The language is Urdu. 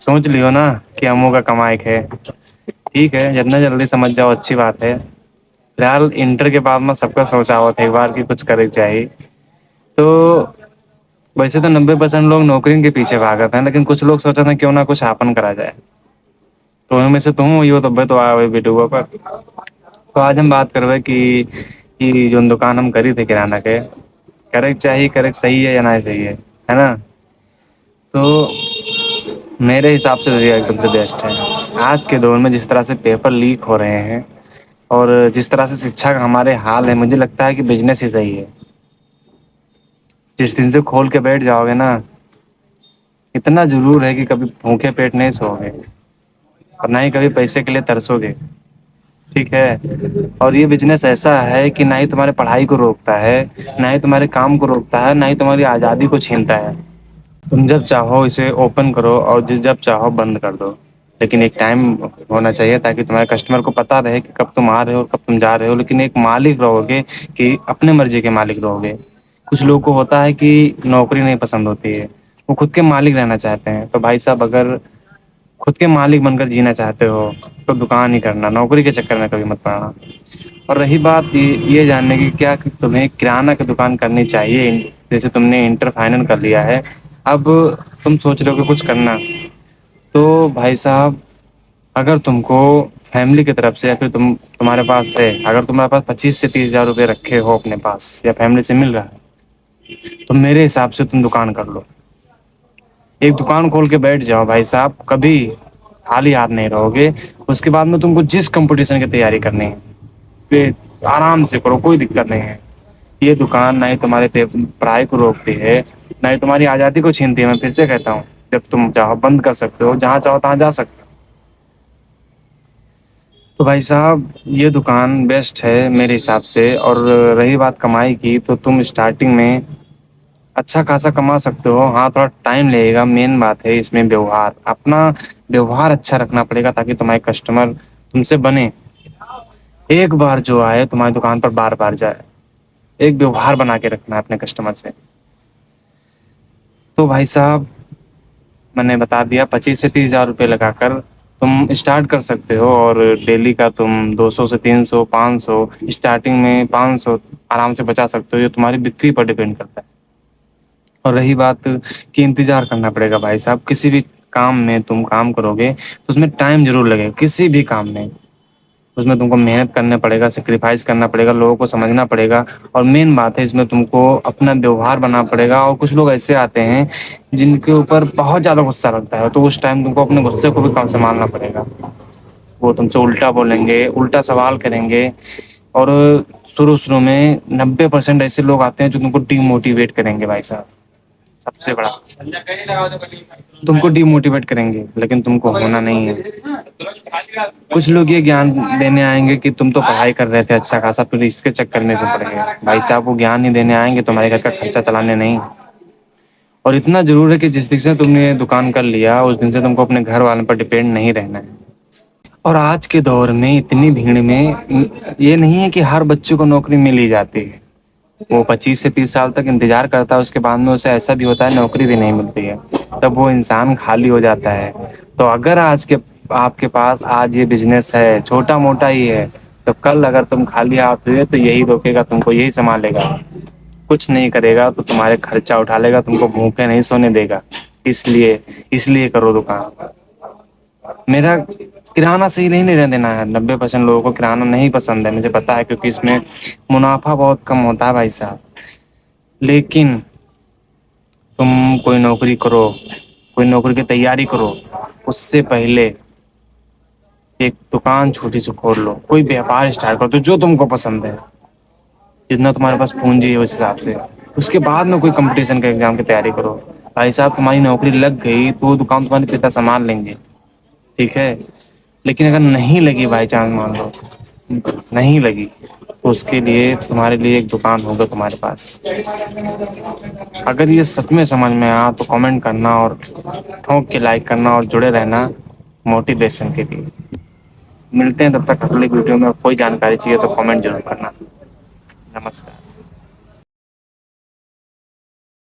سوچ لیو نا کہ ہموں کا کمائک ہے ٹھیک ہے جتنا جلدی سمجھ جاؤ اچھی بات ہے فی الحال انٹر کے بعد میں سب کا سوچا ہوا تھا ایک بار کی کچھ کرے چاہی تو ویسے تو 90% لوگ نوکری کے پیچھے بھاگے ہیں لیکن کچھ لوگ سوچا تھا کیوں نہ کچھ اپن کرا جائے تو میں سے تم یہ تو تو آیا بیٹوگا پر تو آج ہم بات کروے کہ جو دکان ہم کری تھے کرانہ کے کرے چاہی کرے صحیح ہے یا نہ صحیح ہے نا تو میرے حساب سے ایک دم سے بیسٹ ہے آج کے دور میں جس طرح سے پیپر لیک ہو رہے ہیں اور جس طرح سے شکچھا کا ہمارے حال ہے مجھے لگتا ہے کہ بزنس ہی صحیح ہے جس دن سے کھول کے بیٹھ جاؤ گے نا اتنا ضرور ہے کہ کبھی بھوکے پیٹ نہیں سو گے اور نہ ہی کبھی پیسے کے لیے ترسو گے ٹھیک ہے اور یہ بزنس ایسا ہے کہ نہ ہی تمہارے پڑھائی کو روکتا ہے نہ ہی تمہارے کام کو روکتا ہے نہ ہی تمہاری آزادی کو چھینتا ہے تم جب چاہو اسے اوپن کرو اور جب چاہو بند کر دو لیکن ایک ٹائم ہونا چاہیے تاکہ تمہارے کسٹمر کو پتہ رہے کہ کب تم آ رہے ہو اور کب تم جا رہے ہو لیکن ایک مالک رہو گے کہ اپنے مرضی کے مالک رہو گے کچھ لوگ کو ہوتا ہے کہ نوکری نہیں پسند ہوتی ہے وہ خود کے مالک رہنا چاہتے ہیں تو بھائی صاحب اگر خود کے مالک بن کر جینا چاہتے ہو تو دکان ہی کرنا نوکری کے چکر میں کبھی مت پڑنا اور رہی بات یہ جاننے کی کیا تمہیں کرانہ کی دکان کرنی چاہیے جیسے تم نے انٹر فائنل کر لیا ہے اب تم سوچ رہے ہو کہ کچھ کرنا تو بھائی صاحب اگر تم کو فیملی کی طرف سے یا پھر تمہارے پاس ہے اگر تمہارے پاس 25 سے 30 ہزار روپئے رکھے ہو اپنے پاس یا فیملی سے مل رہا ہے تو میرے حساب سے تم دکان کر لو ایک دکان کھول کے بیٹھ جاؤ بھائی صاحب کبھی خالی ہاتھ نہیں رہو گے اس کے بعد میں تم کو جس کمپٹیشن کی تیاری کرنی ہے آرام سے کرو کوئی دقت نہیں ہے یہ دکان نہ ہی تمہارے پڑھائی کو روکتی ہے نہ ہی تمہاری آزادی کو چھینتی ہے میں پھر سے کہتا ہوں جب تم چاہو بند کر سکتے ہو جہاں چاہو تہاں جا سکتے ہو تو بھائی صاحب یہ دکان بیسٹ ہے میرے حساب سے اور رہی بات کمائی کی تو تم اسٹارٹنگ میں اچھا خاصا کما سکتے ہو ہاں تھوڑا ٹائم لگے گا مین بات ہے اس میں ویوہار اپنا ویوہار اچھا رکھنا پڑے گا تاکہ تمہارے کسٹمر تم سے بنے ایک بار جو آئے تمہاری دکان پر بار بار جائے ایک ویوہار بنا کے رکھنا ہے اپنے کسٹمر سے تو بھائی صاحب میں نے بتا دیا 25 سے 30 ہزار روپئے لگا کر تم اسٹارٹ کر سکتے ہو اور ڈیلی کا تم 200 سے 300 500 اسٹارٹنگ میں 500 آرام سے بچا سکتے ہو یہ تمہاری بکری پر ڈیپینڈ کرتا ہے اور رہی بات کہ انتظار کرنا پڑے گا بھائی صاحب کسی بھی کام میں تم کام کرو گے تو اس میں ٹائم ضرور لگے کسی بھی کام میں اس میں تم کو محنت کرنا پڑے گا سیکریفائز کرنا پڑے گا لوگوں کو سمجھنا پڑے گا اور مین بات ہے اس میں تم کو اپنا ویوہار بننا پڑے گا اور کچھ لوگ ایسے آتے ہیں جن کے اوپر بہت زیادہ غصہ لگتا ہے تو اس ٹائم تم کو اپنے غصے کو بھی سنبھالنا پڑے گا وہ تم سے الٹا بولیں گے الٹا سوال کریں گے اور شروع میں 90% ایسے لوگ آتے ہیں جو تم کو ڈی موٹیویٹ کریں گے بھائی صاحب سب سے بڑا تم کو ڈی موٹیویٹ کریں گے لیکن تم کو ہونا نہیں ہے کچھ لوگ یہ گیان دینے آئیں گے کہ تم تو پڑھائی کر رہے تھے اچھا خاصا پھر اس کے چکر میں پڑ گے بھائی صاحب وہ گیان نہیں دینے آئیں گے تمہارے گھر کا خرچہ چلانے نہیں اور اتنا ضرور ہے کہ جس دن سے تم نے دکان کر لیا اس دن سے تم کو اپنے گھر والوں پر ڈیپینڈ نہیں رہنا ہے اور آج کے دور میں اتنی بھیڑ میں یہ نہیں ہے کہ ہر بچے کو نوکری مل ہی جاتی ہے وہ 25 سے 30 سال تک انتظار کرتا ہے اس کے بعد میں اسے ایسا بھی ہوتا ہے نوکری بھی نہیں ملتی ہے تب وہ انسان خالی ہو جاتا ہے تو اگر آپ کے پاس آج یہ بزنس ہے چھوٹا موٹا ہی ہے تو کل اگر تم خالی ہاتھ ہوئے تو یہی روکے گا تم کو یہی سنبھالے گا کچھ نہیں کرے گا تو تمہارے خرچہ اٹھا لے گا تم کو بھوکے نہیں سونے دے گا اس لیے کرو دکان میرا کرانہ صحیح نہیں رہنے دینا ہے 90% لوگوں کو کرانہ نہیں پسند ہے مجھے پتا ہے کیونکہ اس میں منافع بہت کم ہوتا ہے بھائی صاحب لیکن تم کوئی نوکری کرو کوئی نوکری کی تیاری کرو اس سے پہلے ایک دکان چھوٹی سی کھول لو کوئی ویاپار اسٹارٹ کر دو جو تم کو پسند ہے جتنا تمہارے پاس پونجی ہے اس حساب سے اس کے بعد میں کوئی کمپٹیشن کا ایگزام کی تیاری کرو بھائی صاحب تمہاری نوکری لگ گئی تو وہ دکان تمہارے پتا سنبھال لیں گے ٹھیک ہے لیکن اگر نہیں لگی بائی چانس مان لو نہیں لگی تو اس کے لیے تمہارے لیے ایک دکان ہوگا تمہارے پاس اگر یہ سچ میں سمجھ میں آ تو کمنٹ کرنا اور ٹھونک کے لائک کرنا اور جڑے رہنا موٹیویشن کے لیے ملتے ہیں تب تک اگلی ویڈیو میں کوئی جانکاری چاہیے تو کمنٹ ضرور کرنا نمسکار